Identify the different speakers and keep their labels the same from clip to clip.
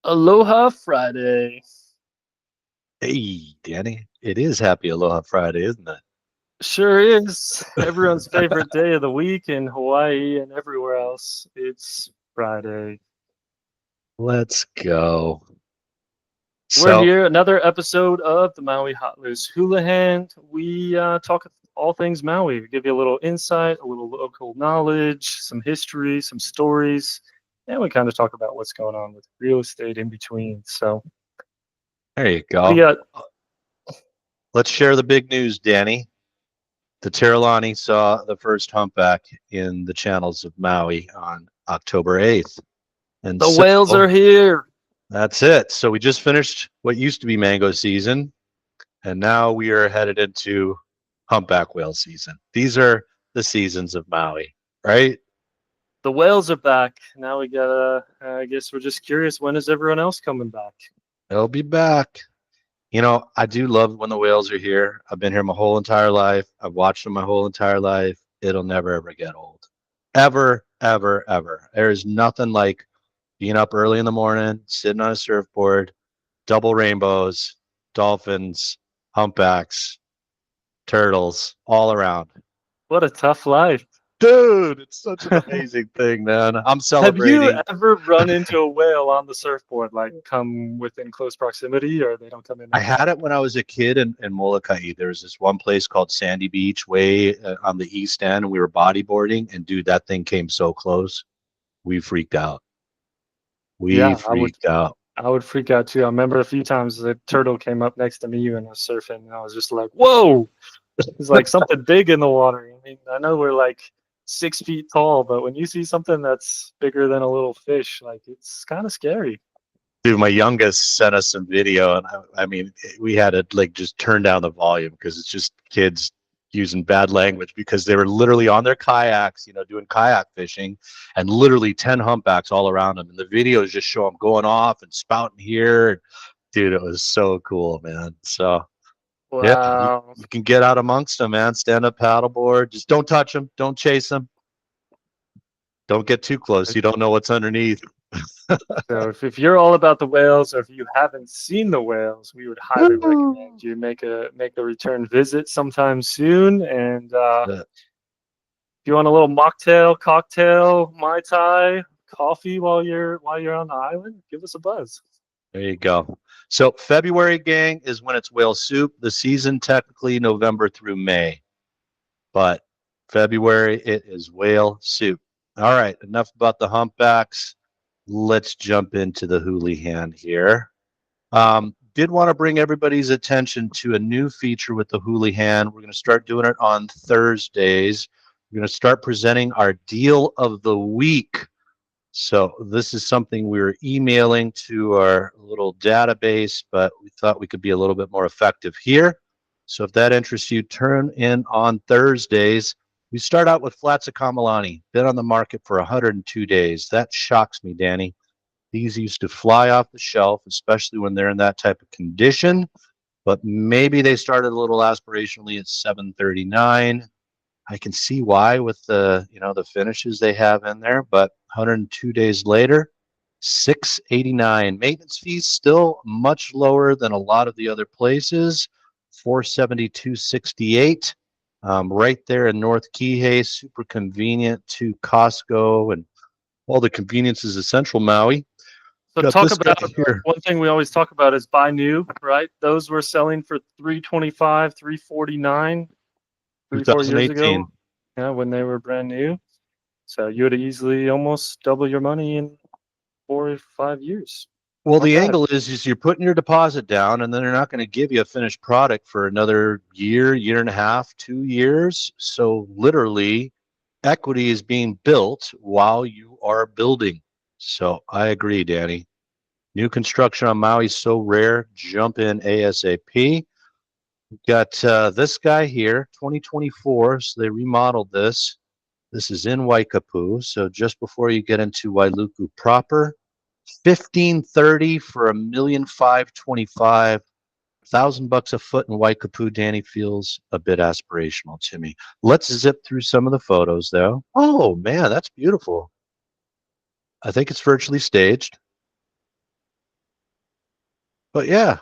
Speaker 1: Aloha Friday.
Speaker 2: Hey, Danny, it is Happy Aloha Friday, isn't it?
Speaker 1: Sure is. Everyone's favorite day of the week in Hawaii and everywhere else. It's Friday.
Speaker 2: Let's go.
Speaker 1: We're
Speaker 2: So,
Speaker 1: here, another episode of the Maui Hot List Hulahan. We talk all things Maui. We give you a little insight, a little local knowledge, some history, some stories, and we kind of talk about what's going on with real estate in between. So
Speaker 2: there you
Speaker 1: we
Speaker 2: go.
Speaker 1: got
Speaker 2: Let's share the big news, Danny. The Tarilani saw the first humpback in the channels of Maui on October 8th. And
Speaker 1: the
Speaker 2: so
Speaker 1: whales are here.
Speaker 2: that's it. So we just finished what used to be mango season, and now we are headed into humpback whale season. These are the seasons of Maui, right?
Speaker 1: The whales are back. Now we gotta. I guess we're just curious. When is everyone else coming back?
Speaker 2: They'll be back. I do love when the whales are here. I've been here my whole entire life. I've watched them my whole entire life. It'll never, ever get old. Ever, ever, ever. There is nothing like being up early in the morning, sitting on a surfboard, double rainbows, dolphins, humpbacks, turtles, all around.
Speaker 1: What a tough life.
Speaker 2: Dude, it's such an amazing thing, man. I'm
Speaker 1: Have you
Speaker 2: celebrating.
Speaker 1: ever run into a whale on the surfboard, like come within close proximity, or they don't come in
Speaker 2: I
Speaker 1: that far?
Speaker 2: had it when I was a kid in Molokai. There was this one place called Sandy Beach way on the east end, and we were bodyboarding. And dude, that thing came so close. We freaked out. We
Speaker 1: Yeah, I would.
Speaker 2: freaked out.
Speaker 1: I would freak out too. I remember a few times the turtle came up next to me when I was surfing, and I was just like, "Whoa!" It's like something big in the water. I mean, I know we're like 6 feet tall, but when you see something that's bigger than a little fish, like it's kind of scary.
Speaker 2: Dude, my youngest sent us some video, and I mean, we had to like just turn down the volume because it's just kids using bad language because they were literally on their kayaks, doing kayak fishing, and literally 10 humpbacks all around them. And the videos just show them going off and spouting here. Dude, it was so cool, man. So, yeah, you,
Speaker 1: Wow.
Speaker 2: you can get out amongst them, man. Stand up paddleboard. Just don't touch them. Don't chase them. Don't get too close. You don't know what's underneath.
Speaker 1: So if you're all about the whales, or if you haven't seen the whales, we would highly recommend you make a return visit sometime soon. And if you want a little mocktail, cocktail, mai tai, coffee while you're on the island, give us a buzz.
Speaker 2: There you go. So February, gang, is when it's whale soup. The season technically November through May, but February it is whale soup. All right, enough about the humpbacks. Let's jump into the Houlihan here. Did want to bring everybody's attention to a new feature with the Houlihan. We're going to start doing it on Thursdays. We're going to start presenting our deal of the week. So this is something we were emailing to our little database, but we thought we could be a little bit more effective here. So if that interests you, turn in on Thursdays. We start out with flats of Kamalani. Been on the market for 102 days. That shocks me, Danny. These used to fly off the shelf, especially when they're in that type of condition. But maybe they started a little aspirationally at 739. I can see why with the finishes they have in there, but 102 days later, 689. Maintenance fees still much lower than a lot of the other places. 472.68. Right there in North Kihei, super convenient to Costco and all the conveniences of Central Maui.
Speaker 1: So
Speaker 2: Got
Speaker 1: talk
Speaker 2: this guy
Speaker 1: about
Speaker 2: here,
Speaker 1: one thing we always talk about is buy new, right? Those were selling for 325, 349, 3 4 years ago.
Speaker 2: 2018.
Speaker 1: Yeah, when they were brand new. So you would easily almost double your money in 4 or 5 years.
Speaker 2: Well,
Speaker 1: Not
Speaker 2: the
Speaker 1: bad.
Speaker 2: angle is you're putting your deposit down, and then they're not going to give you a finished product for another year, year and a half, 2 years. So literally, equity is being built while you are building. So I agree, Danny. New construction on Maui is so rare. Jump in ASAP. We've got this guy here, 2024. So they remodeled this. This is in Waikapu. So just before you get into Wailuku proper. 1530 for 1,525,000. $1,000 a foot in Waikapu, Danny, feels a bit aspirational to me. Let's zip through some of the photos, though. Oh man, that's beautiful. I think it's virtually staged. But yeah,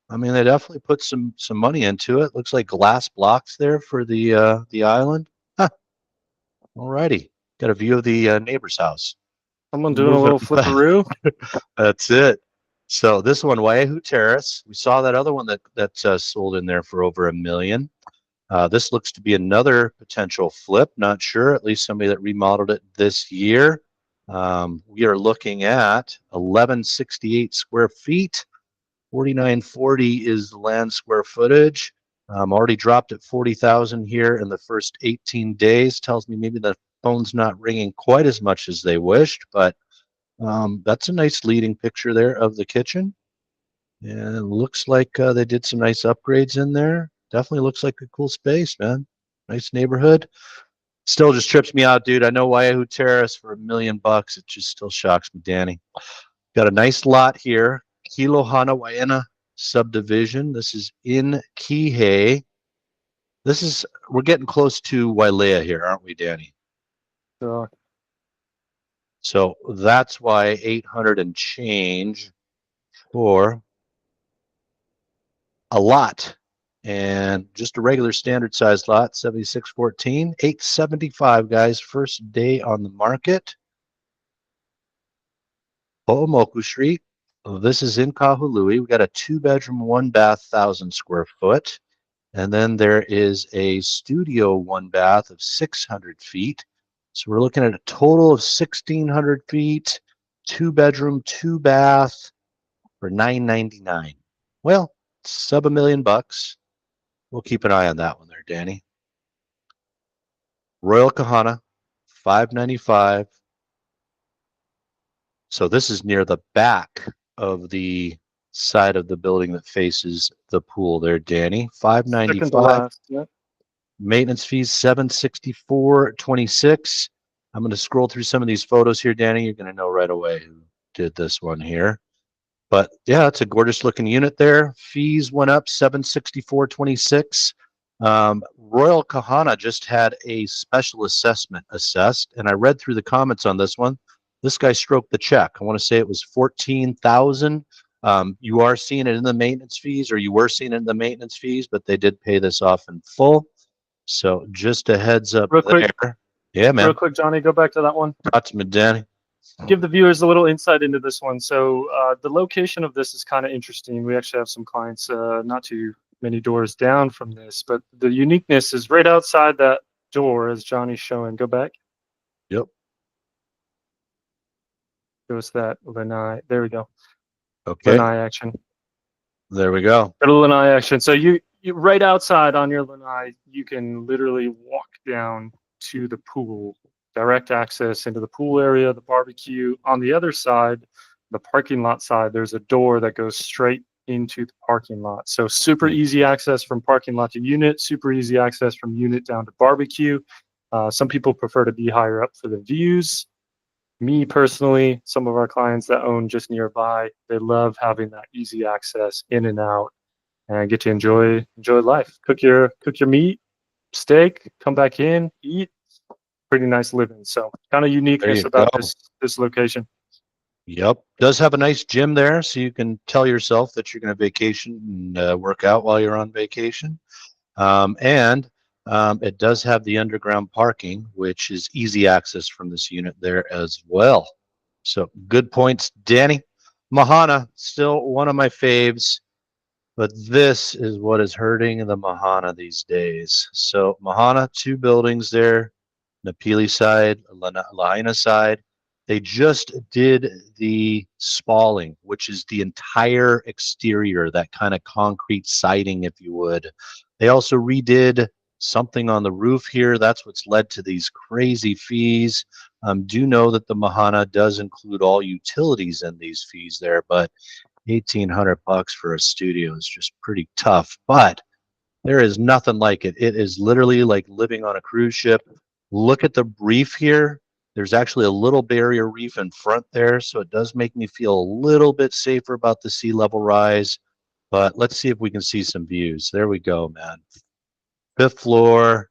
Speaker 2: I mean, they definitely put some money into it. Looks like glass blocks there for the island. Huh, alrighty, got a view of the neighbor's house.
Speaker 1: Someone doing a
Speaker 2: Moving
Speaker 1: little
Speaker 2: on.
Speaker 1: flipperoo.
Speaker 2: That's it. So this one, Waihu Terrace. We saw that other one that sold in there for over $1 million. This looks to be another potential flip. Not sure. At least somebody that remodeled it this year. We are looking at 1168 square feet. 4940 is the land square footage. Already dropped at 40,000 here in the first 18 days. Tells me maybe the phone's not ringing quite as much as they wished, but that's a nice leading picture there of the kitchen. And it looks like they did some nice upgrades in there. Definitely looks like a cool space, man. Nice neighborhood. Still just trips me out, dude. I know Waihu Terrace for $1 million. It just still shocks me, Danny. Got a nice lot here. Kilohana Waena subdivision. This is in Kihei. We're getting close to Wailea here, aren't we, Danny?
Speaker 1: So,
Speaker 2: So that's why 800 and change for a lot. And just a regular standard sized lot, 7614, 875, guys. First day on the market. Ho'omoku Street. This is in Kahului. We got a 2-bedroom, 1-bath, 1,000 square foot. And then there is a studio 1-bath of 600 feet. So we're looking at a total of 1,600 feet, 2-bedroom, 2-bath for $999. Well, sub $1 million. We'll keep an eye on that one there, Danny. Royal Kahana, 595. So this is near the back of the side of the building that faces the pool there, Danny.
Speaker 1: second to
Speaker 2: 595.
Speaker 1: last. Yeah.
Speaker 2: Maintenance fees, 764.26. I'm going to scroll through some of these photos here, Danny. You're going to know right away who did this one here. But yeah, it's a gorgeous looking unit there. Fees went up 764.26. Royal Kahana just had a special assessment assessed, and I read through the comments on this one. This guy stroked the check. I want to say it was 14,000. You are seeing it in the maintenance fees, or you were seeing it in the maintenance fees, but they did pay this off in full. So just a heads up
Speaker 1: Real quick,
Speaker 2: there. Yeah, man.
Speaker 1: real quick, Johnny, go back to that one.
Speaker 2: Talk to me, Danny.
Speaker 1: Give the viewers a little insight into this one. So the location of this is kind of interesting. We actually have some clients not too many doors down from this, but the uniqueness is right outside that door, as Johnny's showing. Go back.
Speaker 2: Yep.
Speaker 1: Goes that lanai. There we go.
Speaker 2: Okay.
Speaker 1: Lanai action.
Speaker 2: There we go.
Speaker 1: Got a lanai action. So you right outside on your lanai, you can literally walk down to the pool. Direct access into the pool area, the barbecue. On the other side, the parking lot side, there's a door that goes straight into the parking lot. So super easy access from parking lot to unit, super easy access from unit down to barbecue. Some people prefer to be higher up for the views. Me personally, some of our clients that own just nearby, they love having that easy access in and out and get to enjoy life. Cook your meat, steak, come back in, eat. Pretty nice living. So kind of uniqueness about this location.
Speaker 2: Yep. Does have a nice gym there, so you can tell yourself that you're going to vacation and work out while you're on vacation. And it does have the underground parking, which is easy access from this unit there as well. So good points, Danny. Mahana, still one of my faves, but this is what is hurting the Mahana these days. So Mahana, 2 buildings there. Napili side, Lahaina side. They just did the spalling, which is the entire exterior, that kind of concrete siding, if you would. They also redid something on the roof here. That's what's led to these crazy fees. Do know that the Mahana does include all utilities in these fees there, but $1,800 for a studio is just pretty tough. But there is nothing like it. It is literally like living on a cruise ship. Look at the reef here. There's actually a little barrier reef in front there, so it does make me feel a little bit safer about the sea level rise. But let's see if we can see some views. There we go, man. 5th floor,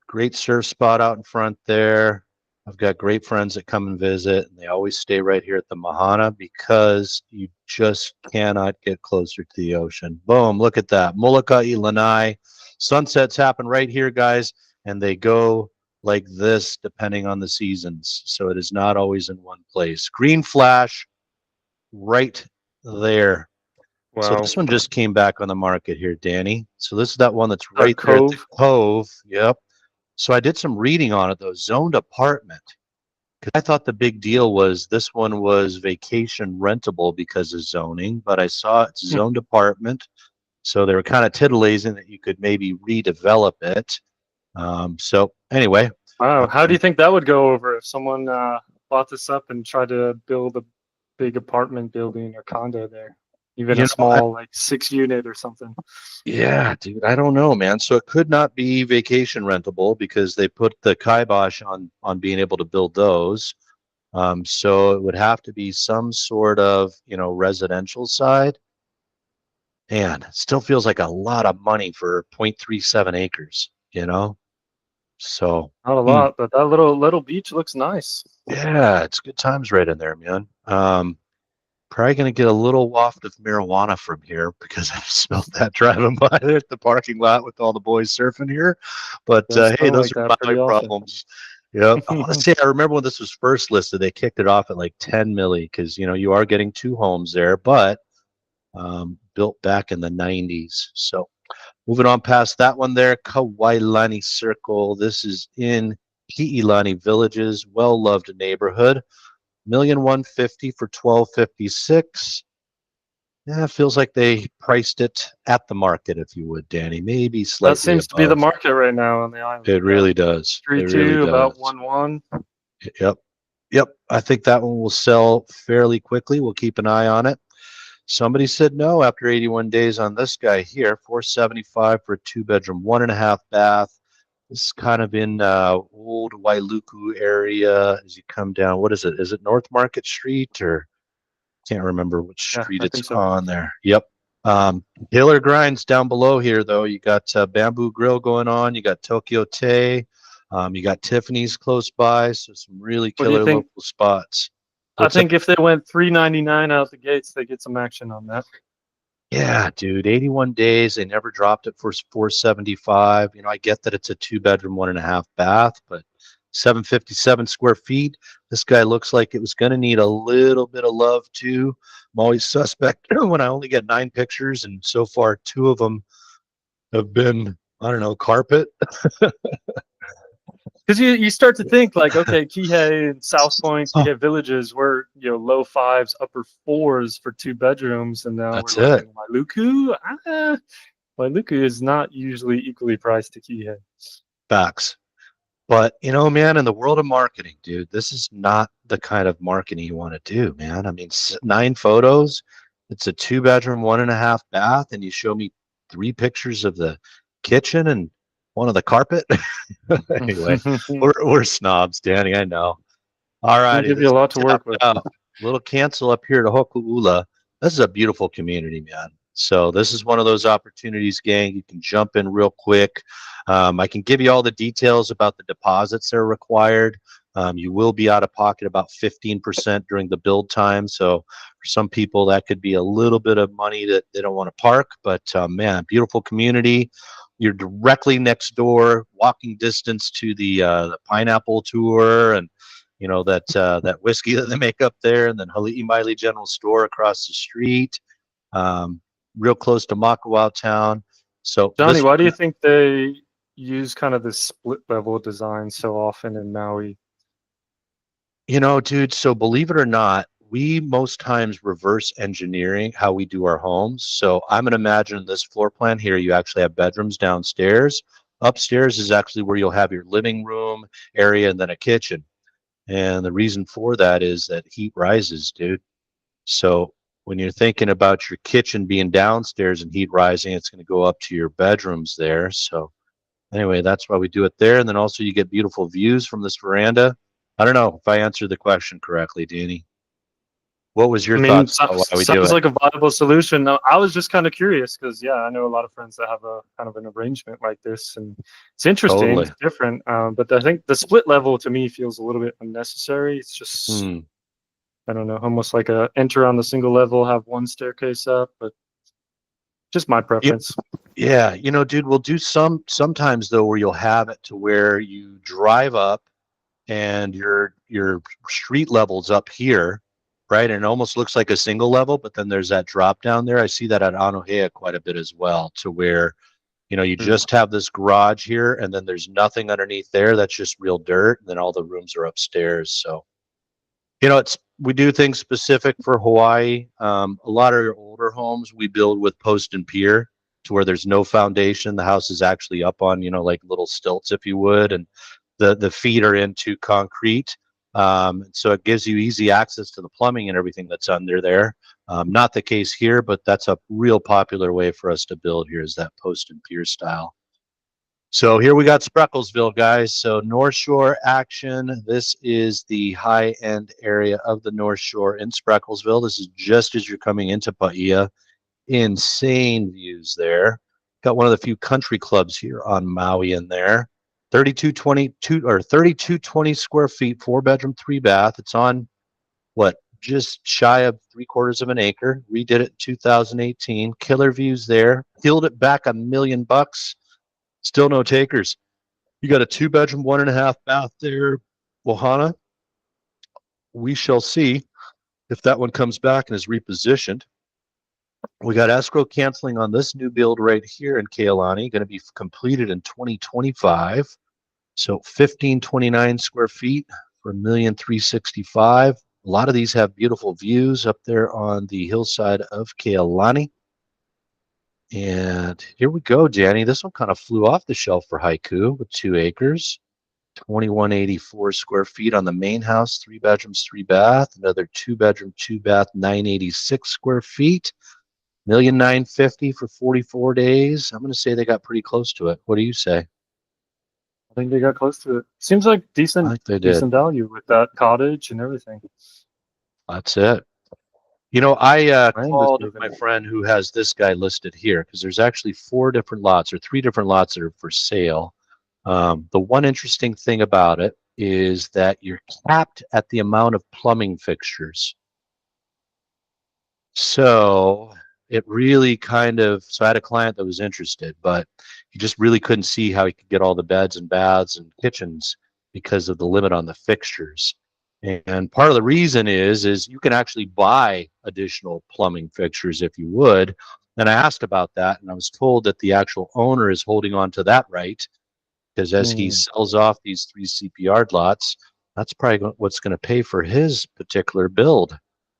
Speaker 2: great surf spot out in front there. I've got great friends that come and visit, and they always stay right here at the Mahana because you just cannot get closer to the ocean. Boom, look at that. Molokai, Lanai. Sunsets happen right here, guys, and they go like this depending on the seasons. So it is not always in one place. Green flash right there. So
Speaker 1: Wow.
Speaker 2: this one just came back on the market here, Danny. So this is that one that's
Speaker 1: Dark
Speaker 2: right there at the
Speaker 1: Cove.
Speaker 2: Cove. Yep. So I did some reading on it though. Zoned apartment. Because I thought the big deal was this one was vacation rentable because of zoning, but I saw it's
Speaker 1: Hmm.
Speaker 2: zoned apartment. So they were kind of titillazing that you could maybe redevelop it. So anyway,
Speaker 1: Wow. How do
Speaker 2: um,
Speaker 1: you think that would go over if someone bought this up and tried to build a big apartment building or condo there? Even
Speaker 2: you
Speaker 1: a
Speaker 2: know, I,
Speaker 1: small, like 6 unit or something.
Speaker 2: yeah, dude, I don't know, man. So it could not be vacation rentable because they put the kibosh on being able to build those. So it would have to be some sort of, residential side. Man, it still feels like a lot of money for 0.37 acres. So,
Speaker 1: Not a lot, but that little beach looks nice.
Speaker 2: yeah, it's good times right in there, man. Probably gonna get a little waft of marijuana from here because I smelled that driving by there at the parking lot with all the boys surfing here. But
Speaker 1: Does
Speaker 2: hey,
Speaker 1: smell
Speaker 2: those
Speaker 1: like
Speaker 2: are
Speaker 1: that
Speaker 2: my
Speaker 1: pretty often.
Speaker 2: problems. Yep. I want to say I remember when this was first listed, they kicked it off at like 10 milli because you are getting two homes there, but built back in the 90s. So moving on past that one there, Kawailani Circle. This is in Ki'ilani Villages, well-loved neighborhood. 1,150,000 for 1256. Yeah, it feels like they priced it at the market, if you would, Danny. Maybe
Speaker 1: That
Speaker 2: slightly
Speaker 1: seems to be the
Speaker 2: above.
Speaker 1: market right now on the island.
Speaker 2: It
Speaker 1: Yeah.
Speaker 2: really does. It
Speaker 1: Three
Speaker 2: really
Speaker 1: two, about
Speaker 2: does.
Speaker 1: 1-1.
Speaker 2: Yep. Yep. I think that one will sell fairly quickly. We'll keep an eye on it. Somebody said no after 81 days on this guy here, 475 for a two-bedroom, one and a half bath. This is kind of in old Wailuku area as you come down. What is it? Is it North Market Street or can't remember which
Speaker 1: Yeah,
Speaker 2: street
Speaker 1: I
Speaker 2: it's
Speaker 1: think so.
Speaker 2: on there. Yep. Killer Grinds down below here, though. You got Bamboo Grill going on. You got Tokyo Tay. You got Tiffany's close by. So some really
Speaker 1: What do you
Speaker 2: killer
Speaker 1: think?
Speaker 2: local spots.
Speaker 1: I
Speaker 2: What's that?
Speaker 1: think if they went 399 out the gates, they get some action on that.
Speaker 2: Yeah, dude, 81 days. They never dropped it for 475. I get that it's a two-bedroom, one and a half bath, but 757 square feet. This guy looks like it was going to need a little bit of love too. I'm always suspect when I only get 9 pictures, and so far two of them have been, I don't know, carpet.
Speaker 1: Because you start to think like, okay, Kihei and South Point, Kihei villages were low fives, upper fours for two bedrooms, and now we're
Speaker 2: That's it.
Speaker 1: looking at Wailuku. Wailuku is not usually equally priced to Kihei.
Speaker 2: Facts. But man, in the world of marketing, dude, this is not the kind of marketing you want to do, man. I mean, 9 photos. It's a two-bedroom, one and a half bath, and you show me 3 pictures of the kitchen and one of the carpet. Anyway, we're snobs, Danny. I know. All
Speaker 1: We'll
Speaker 2: righty,
Speaker 1: give you
Speaker 2: this
Speaker 1: a lot to
Speaker 2: one
Speaker 1: work
Speaker 2: tapped
Speaker 1: with.
Speaker 2: out. Little cancel up here to Hoku'ula. This is a beautiful community, man. So this is one of those opportunities, gang. You can jump in real quick. I can give you all the details about the deposits that are required. You will be out of pocket about 15% during the build time. So for some people, that could be a little bit of money that they don't want to park. But man, beautiful community. You're directly next door, walking distance to the pineapple tour and that whiskey that they make up there, and then Hali'i Maile General Store across the street, um, real close to Makawao Town. So
Speaker 1: Johnny,
Speaker 2: this
Speaker 1: why do you
Speaker 2: one,
Speaker 1: think they use kind of this split level design so often in Maui?
Speaker 2: dude. So believe it or not, we most times reverse engineering how we do our homes. So I'm gonna imagine this floor plan here. You actually have bedrooms downstairs. Upstairs is actually where you'll have your living room area and then a kitchen. And the reason for that is that heat rises, dude. So when you're thinking about your kitchen being downstairs and heat rising, it's going to go up to your bedrooms there. So anyway, that's why we do it there. And then also you get beautiful views from this veranda. I don't know if I answered the question correctly, Danny. What was your
Speaker 1: I mean,
Speaker 2: thoughts about why we do
Speaker 1: sounds
Speaker 2: it?
Speaker 1: like a viable solution. No, I was just kind of curious because, yeah, I know a lot of friends that have a kind of an arrangement like this, and it's interesting,
Speaker 2: Totally.
Speaker 1: it's different. But I think the split level to me feels a little bit unnecessary. It's just,
Speaker 2: Hmm.
Speaker 1: I don't know, almost like a enter on the single level, have one staircase up, but just my
Speaker 2: Yeah,
Speaker 1: preference.
Speaker 2: yeah, dude, we'll do sometimes though where you'll have it to where you drive up and your street level's up here, right? And it almost looks like a single level, but then there's that drop down there. I see that at Anohea quite a bit as well, to where you
Speaker 1: Mm.
Speaker 2: just have this garage here, and then there's nothing underneath there. That's just real dirt, and then all the rooms are upstairs. So it's we do things specific for Hawaii. A lot of your older homes we build with post and pier, to where there's no foundation. The house is actually up on like little stilts, if you would, and the feet are into concrete. So it gives you easy access to the plumbing and everything that's under there. Not the case here, but that's a real popular way for us to build here, is that post and pier style. So here we got Sprecklesville, guys. So North Shore action. This is the high-end area of the North Shore in Sprecklesville. This is just as you're coming into Paia. Insane views there. Got one of the few country clubs here on Maui in there. 3222 or 3220 square feet, 4-bedroom, 3-bath. It's on what, just shy of 3/4 of an acre. Redid it in 2018. Killer views there. Peeled it back $1 million. Still no takers. You got a 2-bedroom, 1.5 bath there, Wahana. We shall see if that one comes back and is repositioned. We got escrow canceling on this new build right here in Kamalani, going to be completed in 2025. So 1529 square feet for $1,365,000. A lot of these have beautiful views up there on the hillside of Kamalani. And here we go, Danny. This one kind of flew off the shelf for Haiku with 2 acres. 2184 square feet on the main house, 3 bedrooms, 3 bath. Another 2 bedroom, 2 bath, 986 square feet. 1,950,000 for 44 days. I'm going to say they got pretty close to it. What do you say?
Speaker 1: I think they got close to it. Seems like
Speaker 2: I
Speaker 1: decent,
Speaker 2: think they did.
Speaker 1: decent value with that cottage and everything.
Speaker 2: That's it. I
Speaker 1: Land is
Speaker 2: called
Speaker 1: moving.
Speaker 2: my friend who has this guy listed here, because there's actually 4 different lots or 3 different lots that are for sale. The one interesting thing about it is that you're capped at the amount of plumbing fixtures. So it really so I had a client that was interested, but he just really couldn't see how he could get all the beds and baths and kitchens because of the limit on the fixtures. And part of the reason is you can actually buy additional plumbing fixtures if you would. And I asked about that, and I was told that the actual owner is holding on to that right, because as he
Speaker 1: Mm.
Speaker 2: sells off these 3 CPR lots, that's probably what's going to pay for his particular build.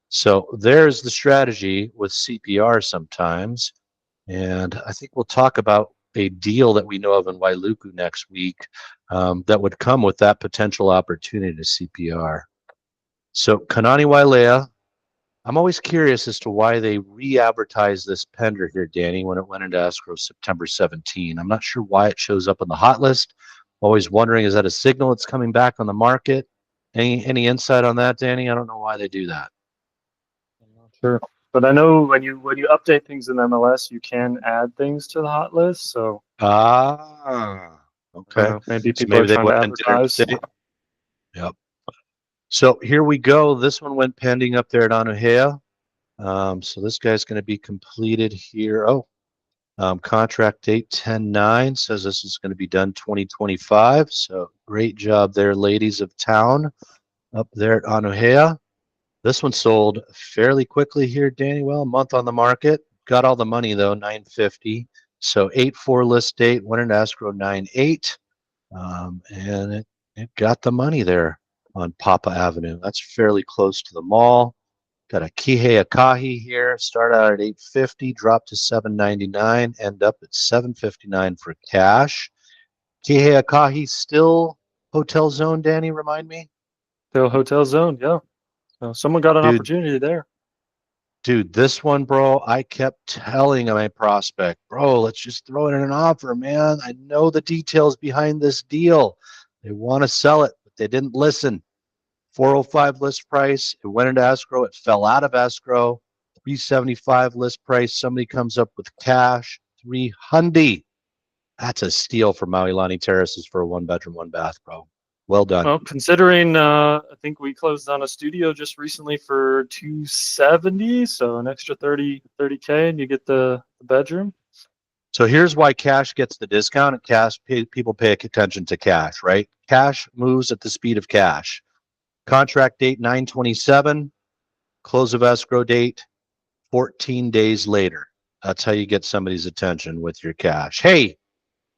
Speaker 2: So there's the strategy with CPR sometimes. And I think we'll talk about a deal that we know of in Wailuku next week, that would come with that potential opportunity to CPR. So Kanani Wailea, I'm always curious as to why they re-advertised this pender here, Danny, when it went into escrow September 17. I'm not sure why it shows up on the hot list. Always wondering, is that a signal it's coming back on the market? Any insight on that, Danny? I don't know why they do that.
Speaker 1: I'm not sure, but I know when you update things in MLS, you can add things to the hot list. So
Speaker 2: Ah,
Speaker 1: I don't
Speaker 2: okay.
Speaker 1: know. Maybe
Speaker 2: So
Speaker 1: people are
Speaker 2: maybe they
Speaker 1: trying to
Speaker 2: went and did an
Speaker 1: advertise.
Speaker 2: update. Yep. So here we go. This one went pending up there at Anuhea. So this guy's going to be completed here. Oh, contract date 10/9 says this is going to be done 2025. So great job there, ladies of town up there at Anuhea. This one sold fairly quickly here, Danny. Well, a month on the market. Got all the money though, 950. So 8/4 list date, went in escrow 9/8. And it got the money there on Papa Avenue. That's fairly close to the mall. Got a Kihei Akahi here. Start out at 850, drop to 799, end up at 759 for cash. Kihei Akahi still hotel zone, Danny, remind me?
Speaker 1: The hotel zone, yeah. So someone got an
Speaker 2: Dude,
Speaker 1: opportunity there.
Speaker 2: this one, bro, I kept telling my prospect, bro, let's just throw it in an offer, man. I know the details behind this deal. They want to sell it, but they didn't listen. 405 list price. It went into escrow. It fell out of escrow. 375 list price. Somebody comes up with cash. 300. That's a steal for Maui Lani Terraces for a 1-bedroom, 1-bath, bro. Well done.
Speaker 1: Well, considering I think we closed on a studio just recently for 270, so an extra 30K, and you get the bedroom.
Speaker 2: So here's why cash gets the discount, and people pay attention to cash, right? Cash moves at the speed of cash. Contract date 9/27, close of escrow date 14 days later. That's how you get somebody's attention with your cash. Hey,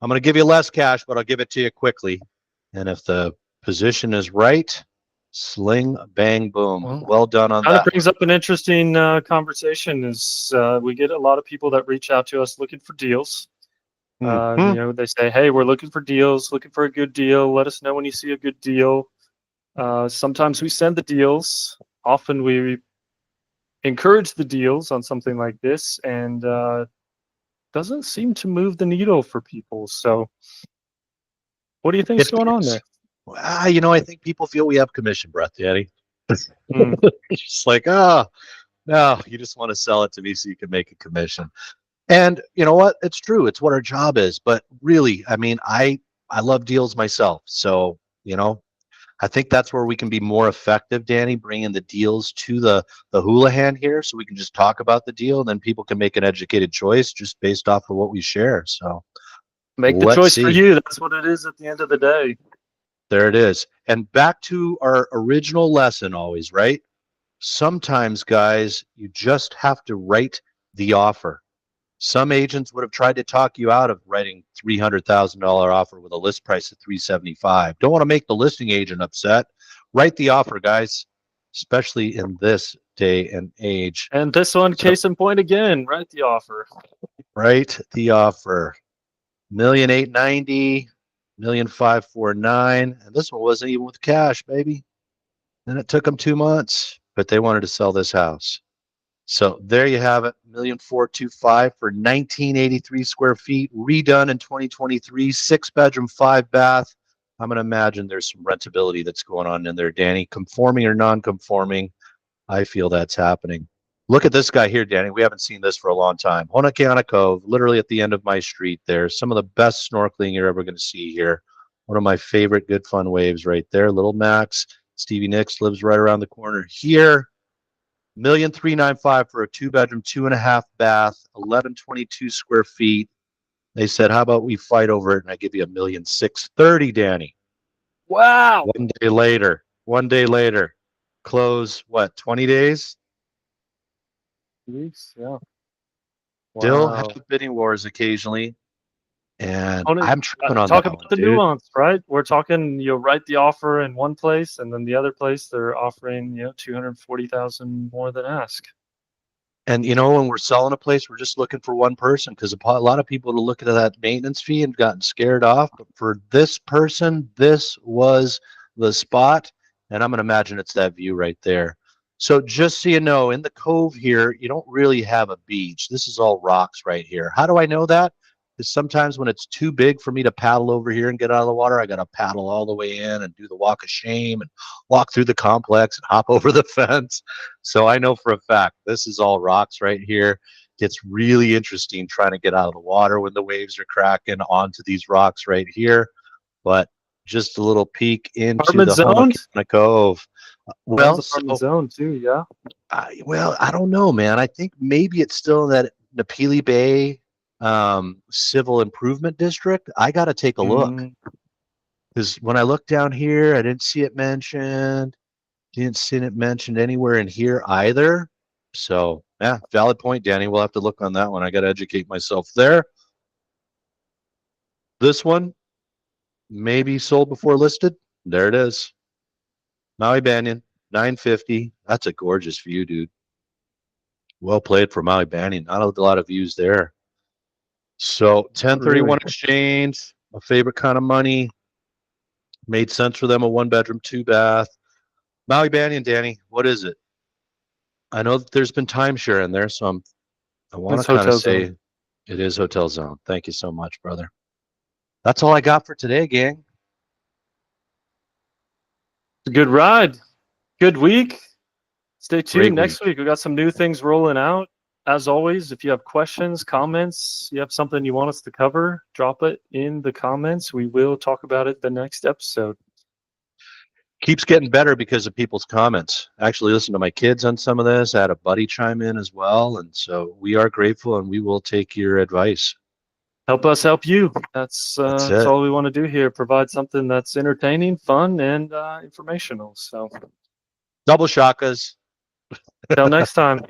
Speaker 2: I'm going to give you less cash, but I'll give it to you quickly. And if the position is right, sling, bang, boom. Well done on
Speaker 1: Kind of
Speaker 2: that.
Speaker 1: brings up an interesting conversation. Is we get a lot of people that reach out to us looking for deals. They say, "Hey, we're looking for deals, looking for a good deal. Let us know when you see a good deal." Sometimes we send the deals. Often we encourage the deals on something like this, and doesn't seem to move the needle for people. So, what do you think's going on there?
Speaker 2: I think people feel we have commission breath, Daddy.
Speaker 1: Mm.
Speaker 2: Just like, no, you just want to sell it to me so you can make a commission. And you know what? It's true. It's what our job is. But really, I mean, I love deals myself. So, I think that's where we can be more effective, Danny, bringing the deals to the Hulahan here, so we can just talk about the deal, and then people can make an educated choice just based off of what we share. So
Speaker 1: Make the choice for you. That's what it is at the end of the day.
Speaker 2: There it is. And back to our original lesson always, right? Sometimes, guys, you just have to write the offer. Some agents would have tried to talk you out of writing $300,000 offer with a list price of $375. Don't want to make the listing agent upset. Write the offer, guys, especially in this day and age.
Speaker 1: And this one, case in point again, write the offer.
Speaker 2: Write the offer. $1,890,000, $1,549,000, and this one wasn't even with cash, baby. And it took them 2 months, but they wanted to sell this house. So there you have it, $1,425,000 for 1983 square feet, redone in 2023, 6-bedroom, 5-bath. I'm going to imagine there's some rentability that's going on in there, Danny. Conforming or non-conforming, I feel that's happening. Look at this guy here, Danny. We haven't seen this for a long time. Honakeana Cove, literally at the end of my street there. Some of the best snorkeling you're ever going to see here. One of my favorite good fun waves right there. Little Max, Stevie Nicks lives right around the corner here. $1,395,000 for a 2-bedroom, 2.5-bath, 1122 square feet. They said, how about we fight over it and I give you $1,630,000, Danny.
Speaker 1: Wow.
Speaker 2: One day later, close, 20 days?
Speaker 1: Weeks, yeah.
Speaker 2: Still have bidding wars occasionally. And I'm tripping on
Speaker 1: talk
Speaker 2: that
Speaker 1: about the nuance, right? We're talking, you write the offer in one place, and then the other place they're offering, $240,000 more than ask.
Speaker 2: And when we're selling a place, we're just looking for one person, because a lot of people will look at that maintenance fee and gotten scared off. But for this person, this was the spot, and I'm going to imagine it's that view right there. So just so you know, in the cove here, you don't really have a beach. This is all rocks right here. How do I know that? Because sometimes when it's too big for me to paddle over here and get out of the water, I got to paddle all the way in and do the walk of shame and walk through the complex and hop over the fence. So I know for a fact this is all rocks right here. It's really interesting trying to get out of the water when the waves are cracking onto these rocks right here. But just a little peek into the Honakeana Cove. Well,
Speaker 1: apartment zone too, yeah.
Speaker 2: I don't know, man. I think maybe it's still in that Napili Bay civil improvement district. I got to take a look, because when I look down here, I didn't see it mentioned. Didn't see it mentioned anywhere in here either. So yeah, valid point, Danny. We'll have to look on that one. I got to educate myself there. This one, maybe sold before listed. There it is. Maui Banyan, 950. That's a gorgeous view, dude. Well played for Maui Banyan. Not a lot of views there. So 1031 exchange, a favorite kind of money. Made sense for them, a 1-bedroom, 2-bath. Maui Banyan, Danny, what is it? I know that there's been timeshare in there, so I want to kind of say it is Hotel Zone. Thank you so much, brother. That's all I got for today, gang.
Speaker 1: It's a good ride. Good week. Stay tuned.
Speaker 2: Great
Speaker 1: Next
Speaker 2: week.
Speaker 1: week, we got some new things rolling out. As always, if you have questions, comments, you have something you want us to cover, drop it in the comments. We will talk about it the next episode.
Speaker 2: Keeps getting better because of people's comments. Actually, listen to my kids on some of this. I had a buddy chime in as well. And so we are grateful and we will take your advice.
Speaker 1: Help us help you. That's
Speaker 2: it.
Speaker 1: all we want to do here. Provide something that's entertaining, fun, and informational. So
Speaker 2: Double shakas.
Speaker 1: till next time.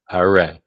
Speaker 2: All right.